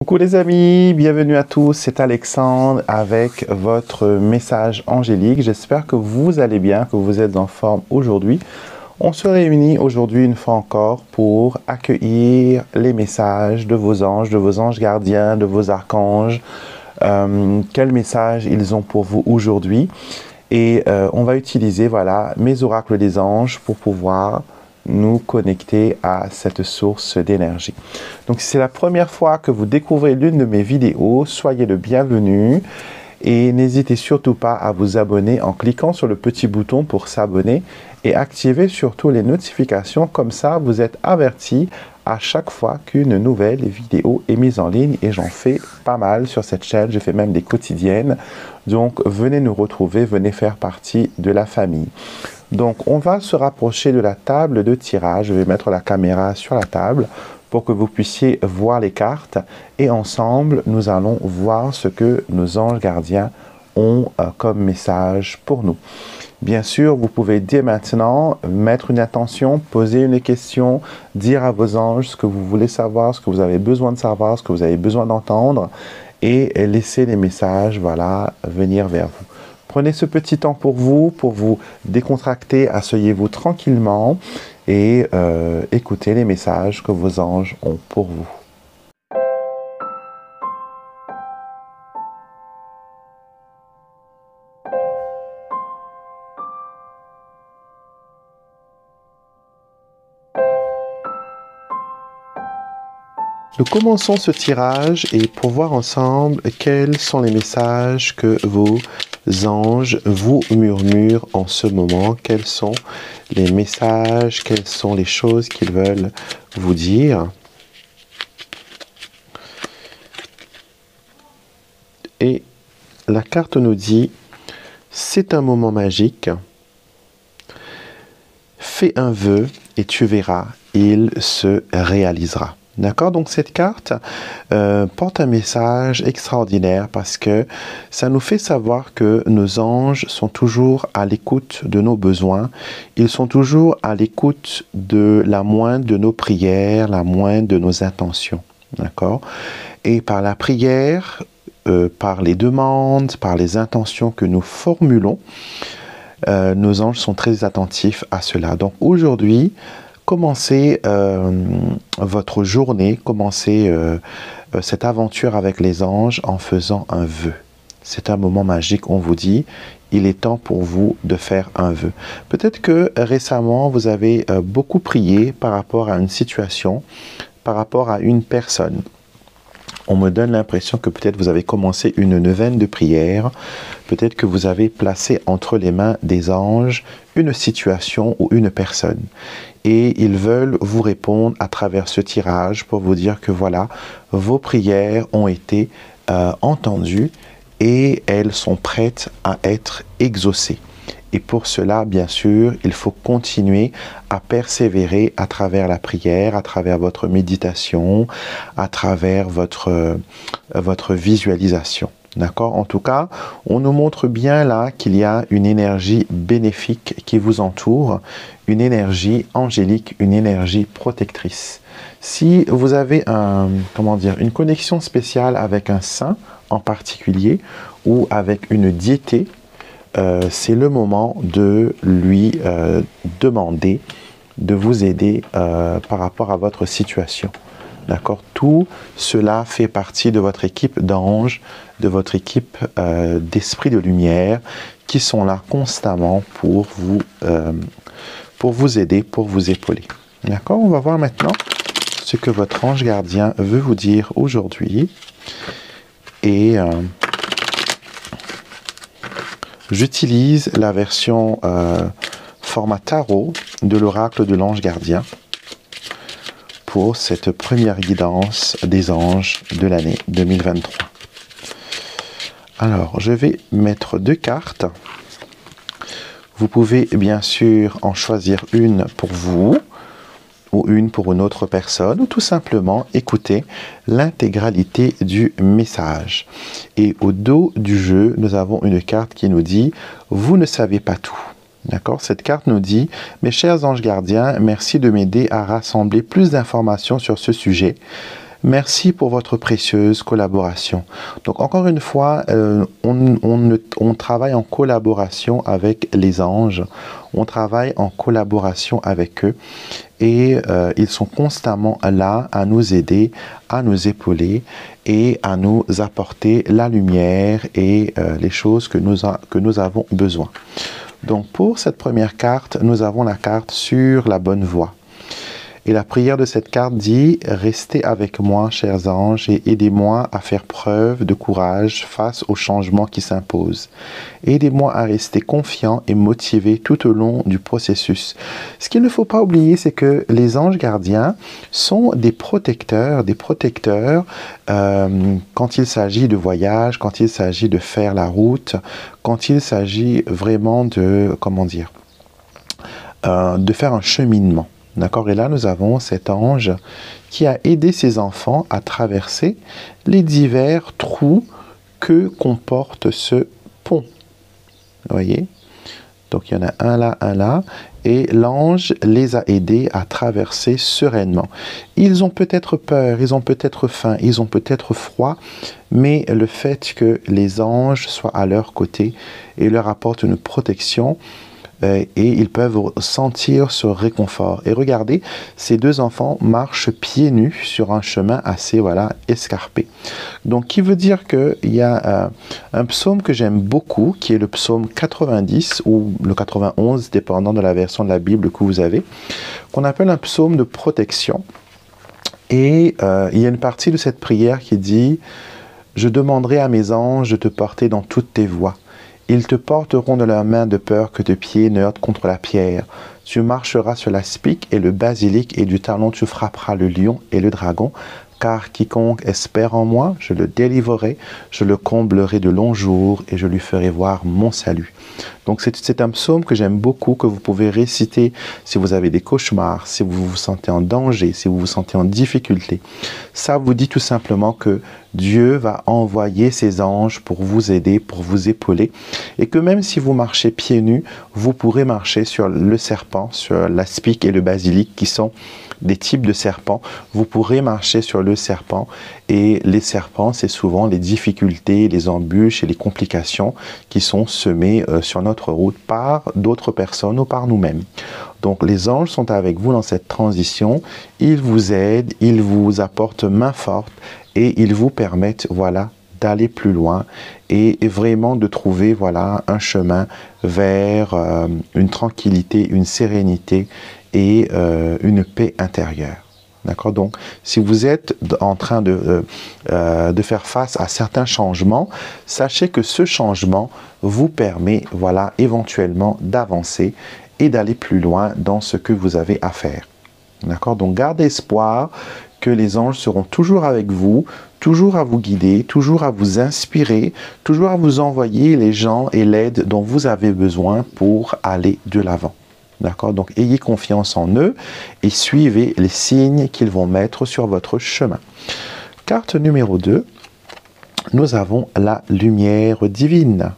Coucou les amis, bienvenue à tous, c'est Alexandre avec votre message angélique. J'espère que vous allez bien, que vous êtes en forme aujourd'hui. On se réunit aujourd'hui une fois encore pour accueillir les messages de vos anges gardiens, de vos archanges. Quel message ils ont pour vous aujourd'hui. Et on va utiliser mes oracles des anges pour pouvoir nous connecter à cette source d'énergie. Donc si c'est la première fois que vous découvrez l'une de mes vidéos, soyez le bienvenu et n'hésitez surtout pas à vous abonner en cliquant sur le petit bouton pour s'abonner et activez surtout les notifications, comme ça vous êtes averti à chaque fois qu'une nouvelle vidéo est mise en ligne, et j'en fais pas mal sur cette chaîne, je fais même des quotidiennes, donc venez nous retrouver, venez faire partie de la famille. Donc on va se rapprocher de la table de tirage, je vais mettre la caméra sur la table pour que vous puissiez voir les cartes, et ensemble nous allons voir ce que nos anges gardiens ont comme message pour nous. Bien sûr, vous pouvez dès maintenant mettre une intention, poser une question, dire à vos anges ce que vous voulez savoir, ce que vous avez besoin de savoir, ce que vous avez besoin d'entendre, et laisser les messages venir vers vous. Prenez ce petit temps pour vous décontracter, asseyez-vous tranquillement et écoutez les messages que vos anges ont pour vous. Nous commençons ce tirage et pour voir ensemble quels sont les messages que vos anges vous murmurent en ce moment. Quels sont les messages, quelles sont les choses qu'ils veulent vous dire. Et la carte nous dit, c'est un moment magique. Fais un vœu et tu verras, il se réalisera. D'accord? Donc cette carte porte un message extraordinaire parce que ça nous fait savoir que nos anges sont toujours à l'écoute de nos besoins. Ils sont toujours à l'écoute de la moindre de nos prières, la moindre de nos intentions. D'accord? Et par la prière, par les demandes, par les intentions que nous formulons, nos anges sont très attentifs à cela. Donc aujourd'hui, commencez votre journée, commencez cette aventure avec les anges en faisant un vœu. C'est un moment magique, on vous dit, il est temps pour vous de faire un vœu. Peut-être que récemment, vous avez beaucoup prié par rapport à une situation, par rapport à une personne. On me donne l'impression que peut-être vous avez commencé une neuvaine de prière, peut-être que vous avez placé entre les mains des anges une situation ou une personne. Et ils veulent vous répondre à travers ce tirage pour vous dire que voilà, vos prières ont été entendues et elles sont prêtes à être exaucées. Et pour cela, bien sûr, il faut continuer à persévérer à travers la prière, à travers votre méditation, à travers votre visualisation. D'accord? En tout cas, on nous montre bien là qu'il y a une énergie bénéfique qui vous entoure, une énergie angélique, une énergie protectrice. Si vous avez une connexion spéciale avec un saint en particulier ou avec une diété, c'est le moment de lui demander de vous aider par rapport à votre situation. D'accord? Tout cela fait partie de votre équipe d'anges, de votre équipe d'esprits de lumière qui sont là constamment pour vous aider, pour vous épauler. D'accord? On va voir maintenant ce que votre ange gardien veut vous dire aujourd'hui. Et j'utilise la version format tarot de l'oracle de l'ange gardien pour cette première guidance des anges de l'année 2023. Alors, je vais mettre deux cartes. Vous pouvez bien sûr en choisir une pour vous ou une pour une autre personne, ou tout simplement écouter l'intégralité du message. Et au dos du jeu, nous avons une carte qui nous dit « Vous ne savez pas tout ». D'accord? Cette carte nous dit « Mes chers anges gardiens, merci de m'aider à rassembler plus d'informations sur ce sujet. Merci pour votre précieuse collaboration. Donc encore une fois, on travaille en collaboration avec les anges, on travaille en collaboration avec eux et ils sont constamment là à nous aider, à nous épauler et à nous apporter la lumière et les choses que nous avons besoin. Donc pour cette première carte, nous avons la carte sur la bonne voie. Et la prière de cette carte dit « Restez avec moi, chers anges, et aidez-moi à faire preuve de courage face aux changements qui s'imposent. Aidez-moi à rester confiant et motivé tout au long du processus. » Ce qu'il ne faut pas oublier, c'est que les anges gardiens sont des protecteurs quand il s'agit de voyage, quand il s'agit de faire la route, quand il s'agit vraiment de, comment dire, de faire un cheminement. D'accord? Et là, nous avons cet ange qui a aidé ses enfants à traverser les divers trous que comporte ce pont. Vous voyez? Donc, il y en a un là, et l'ange les a aidés à traverser sereinement. Ils ont peut-être peur, ils ont peut-être faim, ils ont peut-être froid, mais le fait que les anges soient à leur côté et leur apportent une protection, et ils peuvent sentir ce réconfort. Et regardez, ces deux enfants marchent pieds nus sur un chemin assez escarpé. Donc, qui veut dire qu'il y a un psaume que j'aime beaucoup, qui est le psaume 90 ou le 91, dépendant de la version de la Bible que vous avez, qu'on appelle un psaume de protection. Et il y a une partie de cette prière qui dit « Je demanderai à mes anges de te porter dans toutes tes voies. Ils te porteront de leurs mains de peur que tes pieds ne heurtent contre la pierre. Tu marcheras sur l'aspic et le basilic, et du talon tu frapperas le lion et le dragon. Car quiconque espère en moi, je le délivrerai, je le comblerai de longs jours et je lui ferai voir mon salut. » Donc c'est un psaume que j'aime beaucoup, que vous pouvez réciter si vous avez des cauchemars, si vous vous sentez en danger, si vous vous sentez en difficulté. Ça vous dit tout simplement que Dieu va envoyer ses anges pour vous aider, pour vous épauler, et que même si vous marchez pieds nus, vous pourrez marcher sur le serpent, sur l'aspic et le basilic, qui sont des types de serpents. Vous pourrez marcher sur le serpent, et les serpents, c'est souvent les difficultés, les embûches et les complications qui sont semées sur notre route par d'autres personnes ou par nous-mêmes. Donc les anges sont avec vous dans cette transition, ils vous aident, ils vous apportent main forte et ils vous permettent d'aller plus loin et vraiment de trouver un chemin vers une tranquillité, une sérénité et une paix intérieure. D'accord? Donc, si vous êtes en train de faire face à certains changements, sachez que ce changement vous permet, éventuellement d'avancer et d'aller plus loin dans ce que vous avez à faire. D'accord? Donc, gardez espoir que les anges seront toujours avec vous, toujours à vous guider, toujours à vous inspirer, toujours à vous envoyer les gens et l'aide dont vous avez besoin pour aller de l'avant. D'accord? Donc, ayez confiance en eux et suivez les signes qu'ils vont mettre sur votre chemin. Carte numéro 2, nous avons la lumière divine.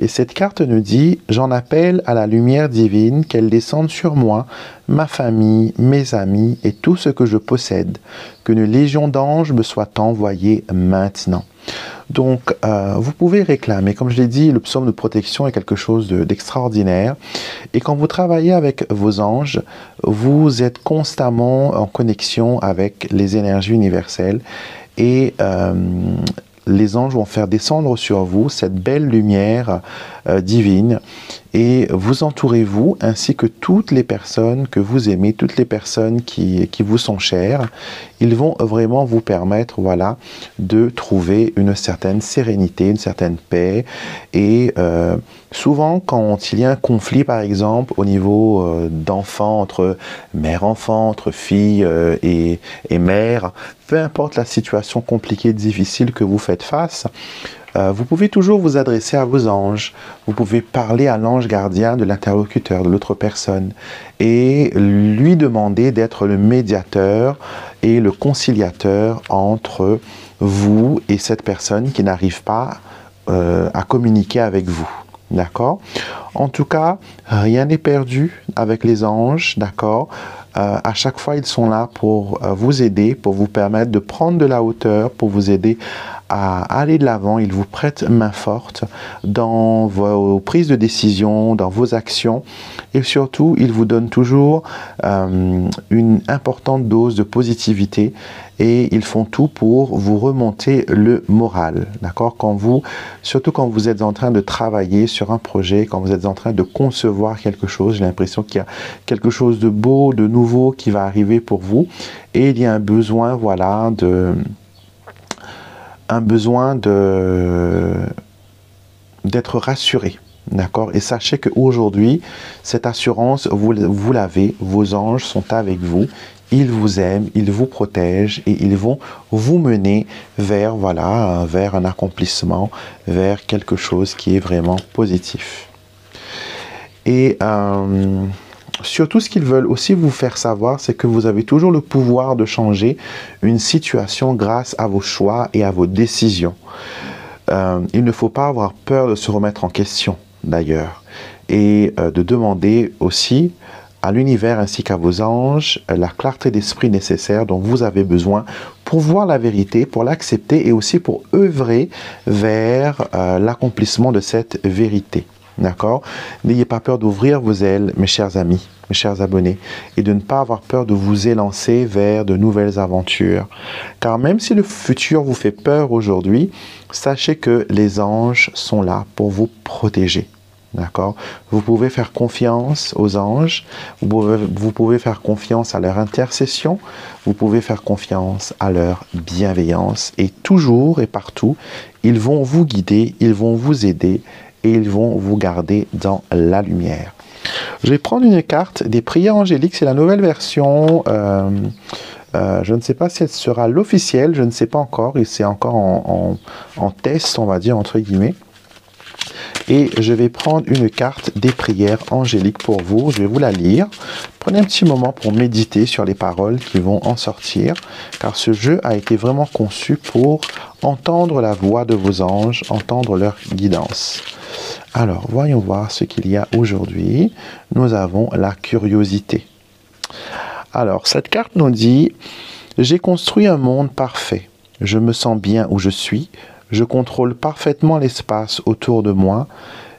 Et cette carte nous dit « J'en appelle à la lumière divine, qu'elle descende sur moi, ma famille, mes amis et tout ce que je possède. Qu'une légion d'anges me soit envoyée maintenant. » Donc, vous pouvez réclamer, comme je l'ai dit, le psaume de protection est quelque chose d'extraordinaire. Et quand vous travaillez avec vos anges, vous êtes constamment en connexion avec les énergies universelles. Et les anges vont faire descendre sur vous cette belle lumière divine. Et vous entourez-vous, ainsi que toutes les personnes que vous aimez, toutes les personnes qui vous sont chères. Ils vont vraiment vous permettre, de trouver une certaine sérénité, une certaine paix. Et souvent, quand il y a un conflit, par exemple, au niveau d'enfants, entre mère-enfant, entre fille et mère, peu importe la situation compliquée, difficile que vous faites face, vous pouvez toujours vous adresser à vos anges. Vous pouvez parler à l'ange gardien de l'interlocuteur, de l'autre personne, et lui demander d'être le médiateur et le conciliateur entre vous et cette personne qui n'arrive pas à communiquer avec vous. D'accord? En tout cas, rien n'est perdu avec les anges, d'accord? À chaque fois, ils sont là pour vous aider, pour vous permettre de prendre de la hauteur, pour vous aider à aller de l'avant. Ils vous prêtent main forte dans vos prises de décision, dans vos actions. Et surtout, ils vous donnent toujours une importante dose de positivité. Et ils font tout pour vous remonter le moral, d'accord? Surtout quand vous êtes en train de travailler sur un projet, quand vous êtes en train de concevoir quelque chose, j'ai l'impression qu'il y a quelque chose de beau, de nouveau qui va arriver pour vous. Et il y a un besoin, voilà, d'être rassuré. D'accord? Et sachez qu'aujourd'hui, cette assurance, vous l'avez, vos anges sont avec vous, ils vous aiment, ils vous protègent et ils vont vous mener vers, voilà, vers un accomplissement, vers quelque chose qui est vraiment positif. Et surtout, ce qu'ils veulent aussi vous faire savoir, c'est que vous avez toujours le pouvoir de changer une situation grâce à vos choix et à vos décisions. Il ne faut pas avoir peur de se remettre en question, d'ailleurs, et de demander aussi à l'univers ainsi qu'à vos anges la clarté d'esprit nécessaire dont vous avez besoin pour voir la vérité, pour l'accepter et aussi pour œuvrer vers l'accomplissement de cette vérité. D'accord? N'ayez pas peur d'ouvrir vos ailes, mes chers amis, mes chers abonnés, et de ne pas avoir peur de vous élancer vers de nouvelles aventures. Car même si le futur vous fait peur aujourd'hui, sachez que les anges sont là pour vous protéger. D'accord? Vous pouvez faire confiance aux anges, vous pouvez faire confiance à leur intercession, vous pouvez faire confiance à leur bienveillance. Et toujours et partout, ils vont vous guider, ils vont vous aider et ils vont vous garder dans la lumière. Je vais prendre une carte des prières angéliques, c'est la nouvelle version. Je ne sais pas si elle sera l'officielle, je ne sais pas encore, et c'est encore en test, on va dire, entre guillemets. Et je vais prendre une carte des prières angéliques pour vous. Je vais vous la lire. Prenez un petit moment pour méditer sur les paroles qui vont en sortir, car ce jeu a été vraiment conçu pour entendre la voix de vos anges, entendre leur guidance. Alors, voyons voir ce qu'il y a aujourd'hui. Nous avons la curiosité. Alors, cette carte nous dit « J'ai construit un monde parfait. Je me sens bien où je suis. Je contrôle parfaitement l'espace autour de moi.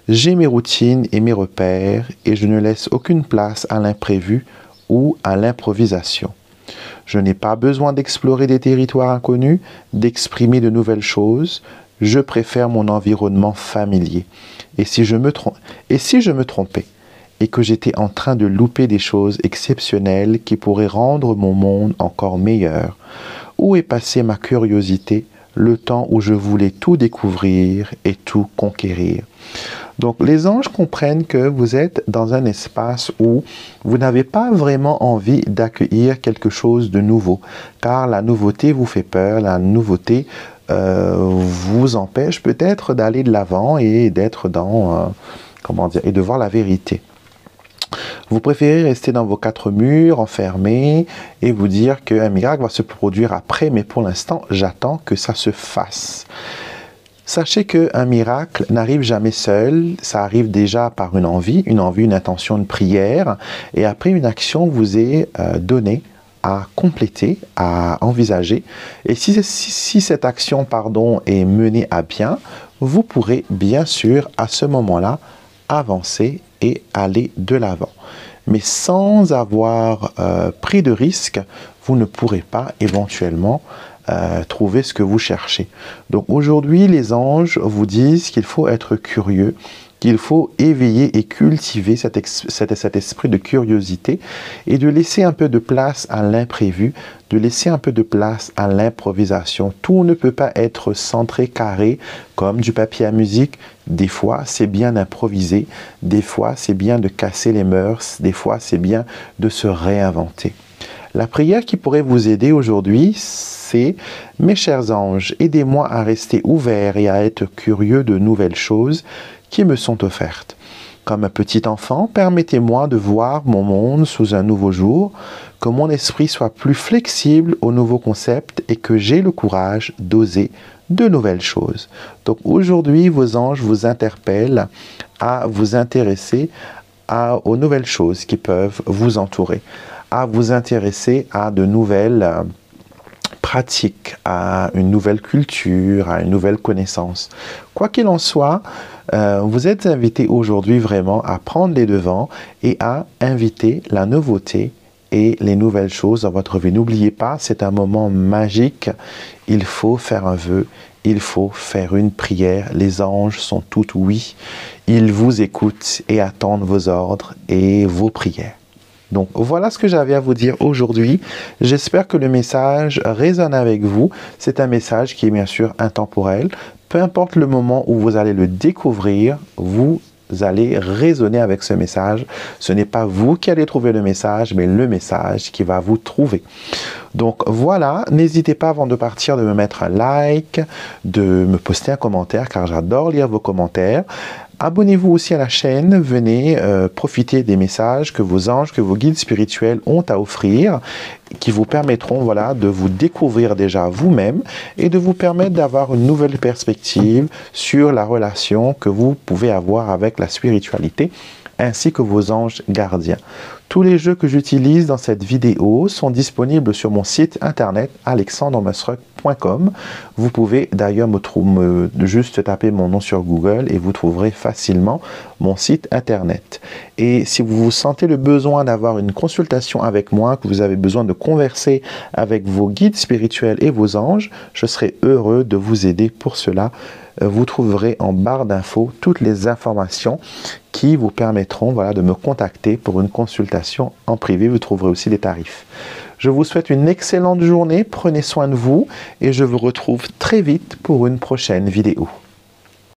J'ai mes routines et mes repères et je ne laisse aucune place à l'imprévu ou à l'improvisation. Je n'ai pas besoin d'explorer des territoires inconnus, d'exprimer de nouvelles choses. Je préfère mon environnement familier. Et si je me trompais et que j'étais en train de louper des choses exceptionnelles qui pourraient rendre mon monde encore meilleur, où est passée ma curiosité, le temps où je voulais tout découvrir et tout conquérir. » Donc, les anges comprennent que vous êtes dans un espace où vous n'avez pas vraiment envie d'accueillir quelque chose de nouveau, car la nouveauté vous fait peur, la nouveauté vous empêche peut-être d'aller de l'avant et d'être dans, et de voir la vérité. Vous préférez rester dans vos quatre murs, enfermés, et vous dire qu'un miracle va se produire après, mais pour l'instant, j'attends que ça se fasse. Sachez qu'un miracle n'arrive jamais seul, ça arrive déjà par une envie, une intention, une prière, et après une action vous est donnée à compléter, à envisager. Et si cette action, est menée à bien, vous pourrez bien sûr à ce moment-là avancer et aller de l'avant. Mais sans avoir pris de risque, vous ne pourrez pas éventuellement trouver ce que vous cherchez. Donc aujourd'hui, les anges vous disent qu'il faut être curieux, qu'il faut éveiller et cultiver cet esprit de curiosité et de laisser un peu de place à l'imprévu, de laisser un peu de place à l'improvisation. Tout ne peut pas être centré, carré, comme du papier à musique. Des fois, c'est bien d'improviser. Des fois, c'est bien de casser les mœurs. Des fois, c'est bien de se réinventer. La prière qui pourrait vous aider aujourd'hui, c'est « Mes chers anges, aidez-moi à rester ouvert et à être curieux de nouvelles choses qui me sont offertes. Comme un petit enfant, permettez-moi de voir mon monde sous un nouveau jour, que mon esprit soit plus flexible aux nouveaux concepts et que j'ai le courage d'oser de nouvelles choses. » Donc aujourd'hui, vos anges vous interpellent à vous intéresser aux nouvelles choses qui peuvent vous entourer. à vous intéresser à de nouvelles pratiques, à une nouvelle culture, à une nouvelle connaissance. Quoi qu'il en soit, vous êtes invité aujourd'hui vraiment à prendre les devants et à inviter la nouveauté et les nouvelles choses dans votre vie. N'oubliez pas, c'est un moment magique. Il faut faire un vœu, il faut faire une prière. Les anges sont tous oui. Ils vous écoutent et attendent vos ordres et vos prières. Donc voilà ce que j'avais à vous dire aujourd'hui. J'espère que le message résonne avec vous. C'est un message qui est bien sûr intemporel. Peu importe le moment où vous allez le découvrir, vous allez raisonner avec ce message. Ce n'est pas vous qui allez trouver le message, mais le message qui va vous trouver. Donc voilà, n'hésitez pas avant de partir de me mettre un like, de me poster un commentaire, car j'adore lire vos commentaires. Abonnez-vous aussi à la chaîne, venez profiter des messages que vos anges, que vos guides spirituels ont à offrir, qui vous permettront voilà, de vous découvrir déjà vous-même et de vous permettre d'avoir une nouvelle perspective sur la relation que vous pouvez avoir avec la spiritualité, ainsi que vos anges gardiens. Tous les jeux que j'utilise dans cette vidéo sont disponibles sur mon site internet alexandremusruck.com. Vous pouvez d'ailleurs juste taper mon nom sur Google et vous trouverez facilement mon site internet. Et si vous vous sentez le besoin d'avoir une consultation avec moi, que vous avez besoin de converser avec vos guides spirituels et vos anges, je serai heureux de vous aider pour cela. Vous trouverez en barre d'infos toutes les informations qui vous permettront voilà, de me contacter pour une consultation en privé. Vous trouverez aussi les tarifs. Je vous souhaite une excellente journée, prenez soin de vous et je vous retrouve très vite pour une prochaine vidéo.